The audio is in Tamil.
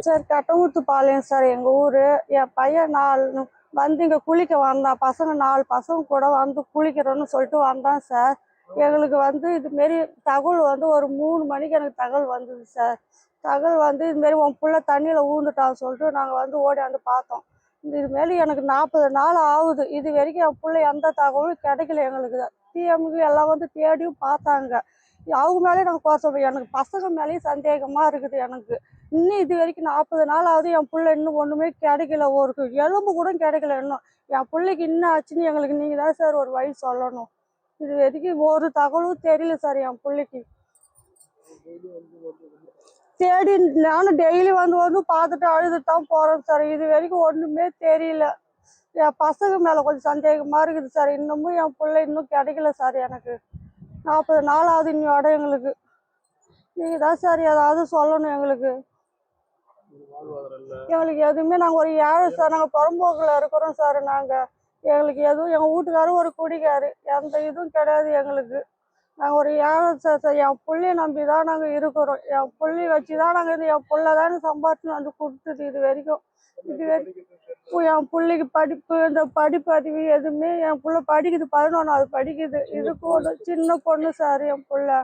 சார் கட்டமுத்துப்பாளையம் சார் எங்கள் ஊர். என் பையன் வந்து இங்கே குளிக்க வந்தான். பசங்க 4 பசங்க கூட வந்து குளிக்கிறோன்னு சொல்லிட்டு வந்தான் சார். எங்களுக்கு வந்து இதுமாரி தகவல் வந்து ஒரு 3 மணிக்கு எனக்கு தகவல் வந்தது சார். தகவல் வந்து இதுமாரி உன் பிள்ளை தண்ணியில் ஊந்துட்டான்னு சொல்லிட்டு நாங்கள் வந்து ஓடியாந்து பார்த்தோம். இதுமாரி எனக்கு 40 நாள் ஆகுது. இது வரைக்கும் என் பிள்ளை எந்த தகவலும் கிடைக்கல எங்களுக்கு. டிஎம்க்கு எல்லாம் வந்து தேடியும் பார்த்தாங்க. அவங்க மேலே நாங்கள் குறை எனக்கு பசங்க மேலேயும் சந்தேகமாக இருக்குது எனக்கு. இன்னும் இது வரைக்கும் 40 நாள் ஆகுது. என் பிள்ளை இன்னும் ஒன்றுமே கிடைக்கல. ஒரு எலும்பு கூட கிடைக்கல இன்னும். என் பிள்ளைக்கு என்ன ஆச்சுன்னு எங்களுக்கு நீங்கள் தான் சார் ஒரு வழி சொல்லணும். இது வரைக்கும் ஒரு தகவலும் தெரியல சார் என் பிள்ளைக்கு. தேடி நானும் டெய்லி வந்து பார்த்துட்டு அழுதுட்டு தான் போகிறேன் சார். இது வரைக்கும் ஒன்றுமே தெரியல. என் பசங்க மேலே கொஞ்சம் சந்தேகமாக இருக்குது சார். இன்னமும் என் பிள்ளை இன்னும் கிடைக்கல சார் எனக்கு. 40 நாள் ஆகுது இன்னையோட எங்களுக்கு. நீங்கள் தான் சார் ஏதாவது சொல்லணும் எங்களுக்கு. எங்களுக்கு எதுவுமே நாங்கள் ஒரு ஏழை சார். நாங்கள் புறம்போக்கில் இருக்கிறோம் சார். எங்களுக்கு எதுவும் எங்கள் வீட்டுக்காரும் ஒரு குடிக்காரு. எந்த இதுவும் கிடையாது எங்களுக்கு. நாங்கள் ஒரு ஏழை சார். என் பிள்ளைய நம்பி தான் நாங்கள் இருக்கிறோம். என் பிள்ளைய வச்சு தான் நாங்கள் என் பிள்ளை தான் சம்பாதிச்சு வந்து கொடுத்துது இது வரைக்கும். என் பிள்ளைக்கு படிப்பு இந்த படிப்பறிவு எதுவுமே என் பிள்ளை படிக்குது. 11வது படிக்குது. இதுக்கு ஒரு சின்ன பொண்ணு சார் என் பிள்ளை.